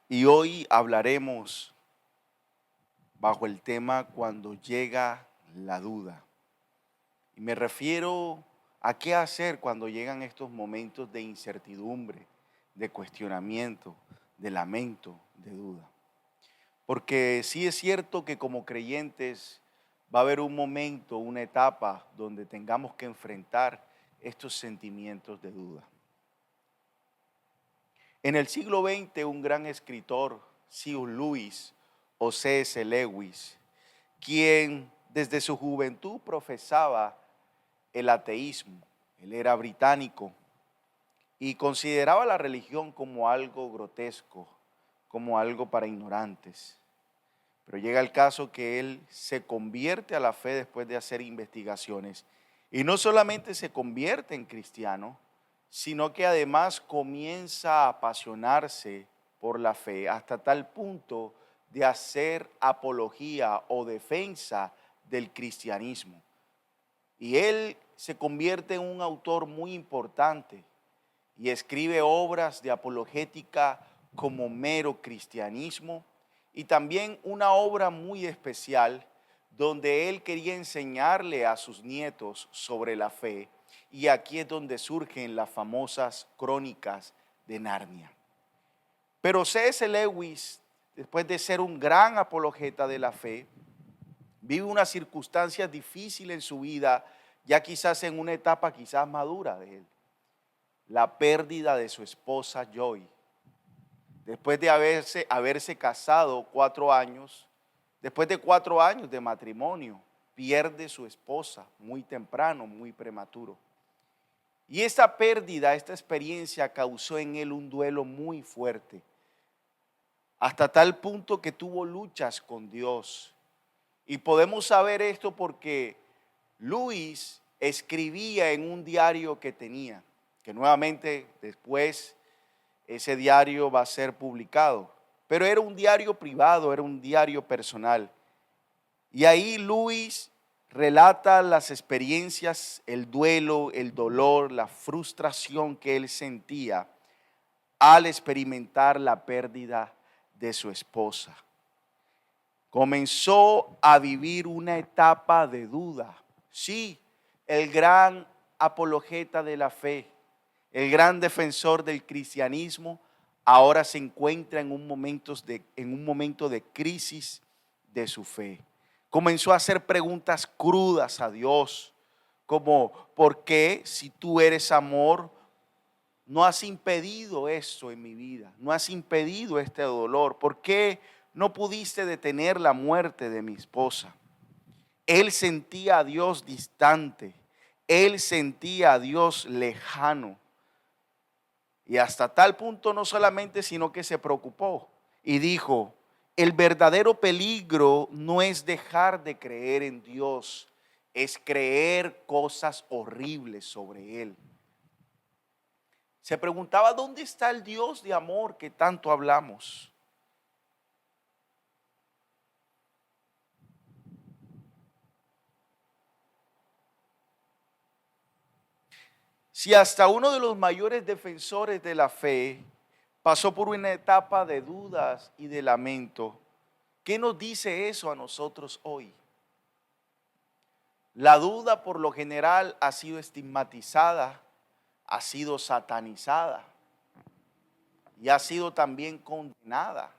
Y hoy hablaremos bajo el tema cuando llega la duda. Y me refiero a qué hacer cuando llegan estos momentos de incertidumbre, de cuestionamiento, de lamento, de duda. Porque sí es cierto que como creyentes va a haber un momento, una etapa donde tengamos que enfrentar estos sentimientos de duda. En el siglo XX, un gran escritor, C.S. Lewis o C.S. Lewis, quien desde su juventud profesaba el ateísmo, él era británico y consideraba la religión como algo grotesco, como algo para ignorantes. Pero llega el caso que él se convierte a la fe después de hacer investigaciones. Y no solamente se convierte en cristiano, sino que además comienza a apasionarse por la fe hasta tal punto de hacer apología o defensa del cristianismo. Y él se convierte en un autor muy importante y escribe obras de apologética como Mero Cristianismo y también una obra muy especial donde él quería enseñarle a sus nietos sobre la fe, y aquí es donde surgen las famosas crónicas de Narnia. Pero C.S. Lewis, después de ser un gran apologeta de la fe, vive unas circunstancias difíciles en su vida, ya quizás en una etapa quizás madura de él. La pérdida de su esposa Joy. Después de haberse casado 4 años, después de 4 años de matrimonio, pierde su esposa muy temprano, muy prematuro. Y esta pérdida, esta experiencia causó en él un duelo muy fuerte, hasta tal punto que tuvo luchas con Dios. Y podemos saber esto porque Luis escribía en un diario que tenía, que nuevamente después ese diario va a ser publicado. Pero era un diario privado, era un diario personal. Y ahí Luis relata las experiencias, el duelo, el dolor, la frustración que él sentía al experimentar la pérdida de su esposa. Comenzó a vivir una etapa de duda. Sí, el gran apologeta de la fe, el gran defensor del cristianismo, ahora se encuentra en un momento de crisis de su fe. Comenzó a hacer preguntas crudas a Dios, como, ¿por qué si tú eres amor, no has impedido esto en mi vida? No has impedido este dolor. ¿Por qué no pudiste detener la muerte de mi esposa? Él sentía a Dios distante. Él sentía a Dios lejano. Y hasta tal punto no solamente, sino que se preocupó y dijo, el verdadero peligro no es dejar de creer en Dios, es creer cosas horribles sobre Él. Se preguntaba, ¿dónde está el Dios de amor que tanto hablamos? Si hasta uno de los mayores defensores de la fe pasó por una etapa de dudas y de lamento, ¿qué nos dice eso a nosotros hoy? La duda por lo general ha sido estigmatizada, ha sido satanizada y ha sido también condenada.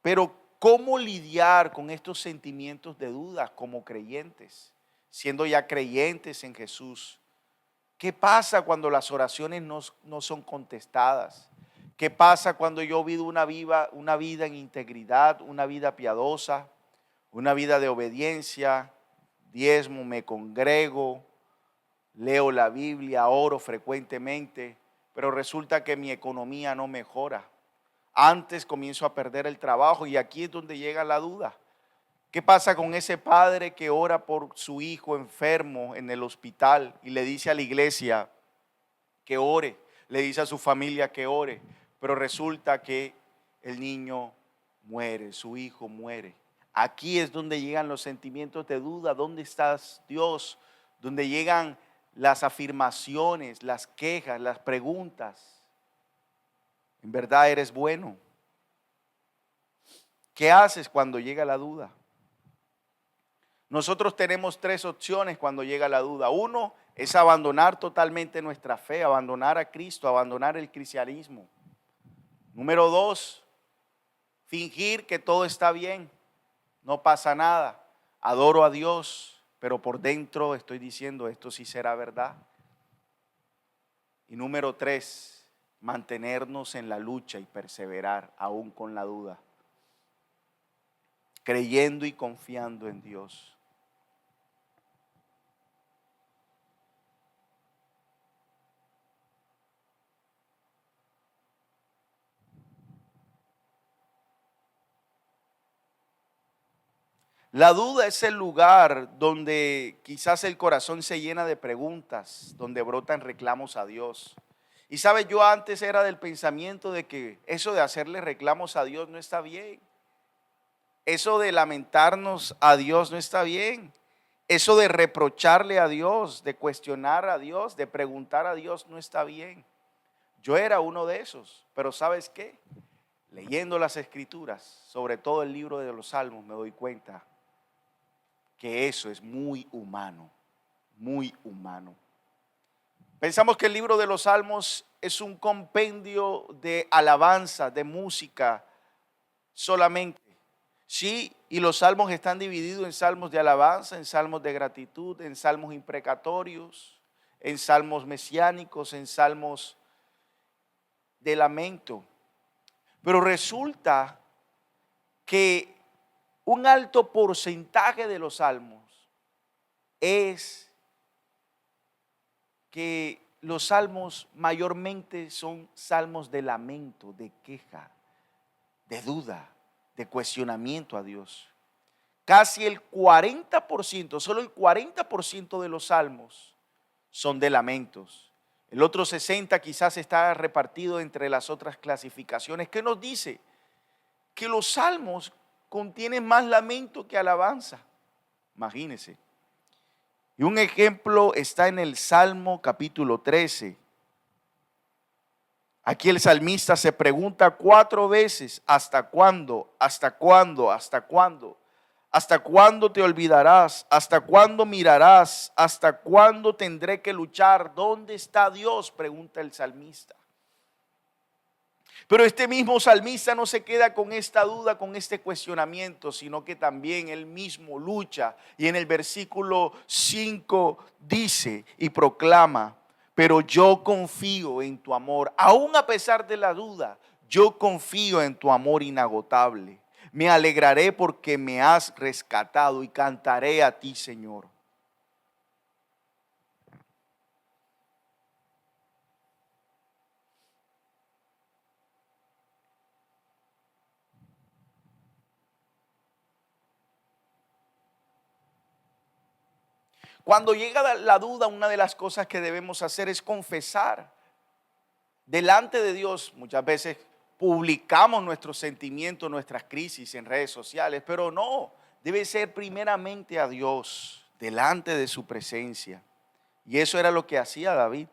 Pero ¿cómo lidiar con estos sentimientos de duda como creyentes, siendo ya creyentes en Jesús? ¿Qué pasa cuando las oraciones no son contestadas? ¿Qué pasa cuando yo vivo una vida en integridad, una vida piadosa, una vida de obediencia, diezmo, me congrego, leo la Biblia, oro frecuentemente, pero resulta que mi economía no mejora? Antes comienzo a perder el trabajo y aquí es donde llega la duda. ¿Qué pasa con ese padre que ora por su hijo enfermo en el hospital y le dice a la iglesia que ore, le dice a su familia que ore, pero resulta que el niño muere, su hijo muere? Aquí es donde llegan los sentimientos de duda. ¿Dónde estás, Dios? Donde llegan las afirmaciones, las quejas, las preguntas. ¿En verdad eres bueno? ¿Qué haces cuando llega la duda? Nosotros tenemos tres opciones cuando llega la duda. Uno es abandonar totalmente nuestra fe, abandonar a Cristo, abandonar el cristianismo. Número dos, fingir que todo está bien, no pasa nada, adoro a Dios, pero por dentro estoy diciendo esto sí será verdad. Y número tres, mantenernos en la lucha y perseverar aún con la duda, creyendo y confiando en Dios. La duda es el lugar donde quizás el corazón se llena de preguntas, donde brotan reclamos a Dios. Y sabes, yo antes era del pensamiento de que eso de hacerle reclamos a Dios no está bien. Eso de lamentarnos a Dios no está bien. Eso de reprocharle a Dios, de cuestionar a Dios, de preguntar a Dios no está bien. Yo era uno de esos, pero ¿sabes qué? Leyendo las escrituras, sobre todo el libro de los Salmos, me doy cuenta que eso es muy humano, muy humano. Pensamos que el libro de los Salmos es un compendio de alabanza, de música solamente. Sí, y los salmos están divididos en salmos de alabanza, en salmos de gratitud, en salmos imprecatorios, en salmos mesiánicos, en salmos de lamento. Pero resulta que un alto porcentaje de los salmos es que los salmos mayormente son salmos de lamento, de queja, de duda, de cuestionamiento a Dios. Casi el 40%, solo el 40% de los salmos son de lamentos. El otro 60% quizás está repartido entre las otras clasificaciones. ¿Qué nos dice? Que los salmos contienen más lamento que alabanza. Imagínense. Y un ejemplo está en el Salmo capítulo 13. Aquí el salmista se pregunta 4 veces, ¿hasta cuándo? ¿Hasta cuándo? ¿Hasta cuándo? ¿Hasta cuándo te olvidarás? ¿Hasta cuándo mirarás? ¿Hasta cuándo tendré que luchar? ¿Dónde está Dios?, pregunta el salmista. Pero este mismo salmista no se queda con esta duda, con este cuestionamiento, sino que también él mismo lucha. Y en el versículo 5 dice y proclama: pero yo confío en tu amor, aún a pesar de la duda, yo confío en tu amor inagotable. Me alegraré porque me has rescatado y cantaré a ti, Señor. Cuando llega la duda, una de las cosas que debemos hacer es confesar delante de Dios. Muchas veces publicamos nuestros sentimientos, nuestras crisis en redes sociales, pero no, debe ser primeramente a Dios, delante de su presencia. Y eso era lo que hacía David.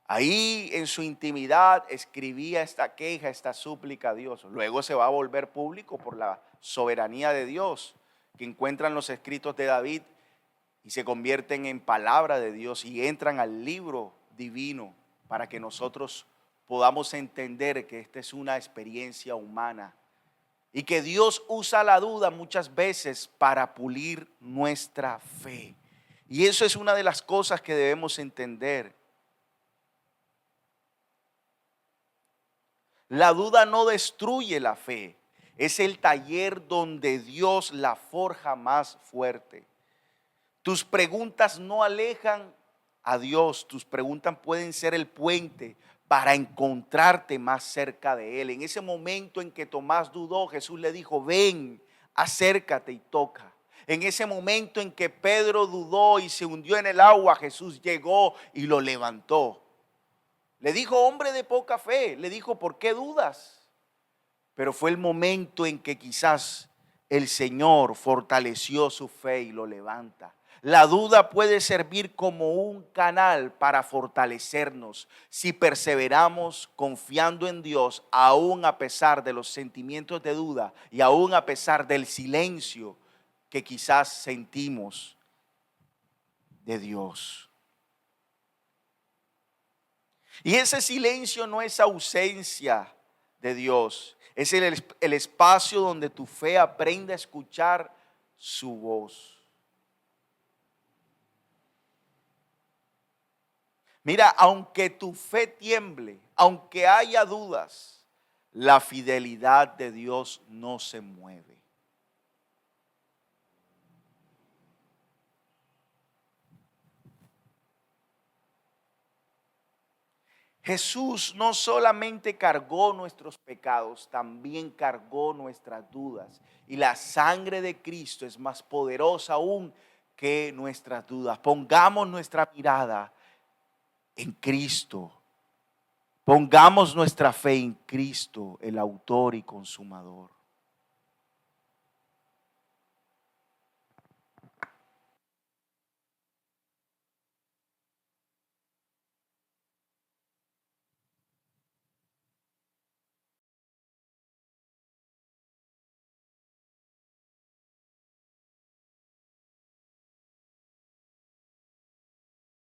Ahí en su intimidad escribía esta queja, esta súplica a Dios. Luego se va a volver público por la soberanía de Dios, que encuentran los escritos de David y se convierten en palabra de Dios y entran al libro divino para que nosotros podamos entender que esta es una experiencia humana y que Dios usa la duda muchas veces para pulir nuestra fe. Y eso es una de las cosas que debemos entender. La duda no destruye la fe, es el taller donde Dios la forja más fuerte. Tus preguntas no alejan a Dios, tus preguntas pueden ser el puente para encontrarte más cerca de Él. En ese momento en que Tomás dudó, Jesús le dijo: ven, acércate y toca. En ese momento en que Pedro dudó y se hundió en el agua, Jesús llegó y lo levantó. Le dijo: hombre de poca fe, le dijo: ¿por qué dudas? Pero fue el momento en que quizás el Señor fortaleció su fe y lo levanta. La duda puede servir como un canal para fortalecernos si perseveramos confiando en Dios, aún a pesar de los sentimientos de duda y aún a pesar del silencio que quizás sentimos de Dios. Y ese silencio no es ausencia de Dios, es el espacio donde tu fe aprende a escuchar su voz. Mira, aunque tu fe tiemble, aunque haya dudas, la fidelidad de Dios no se mueve. Jesús no solamente cargó nuestros pecados, también cargó nuestras dudas. Y la sangre de Cristo es más poderosa aún que nuestras dudas. Pongamos nuestra mirada en Cristo. Pongamos nuestra fe en Cristo, el autor y consumador.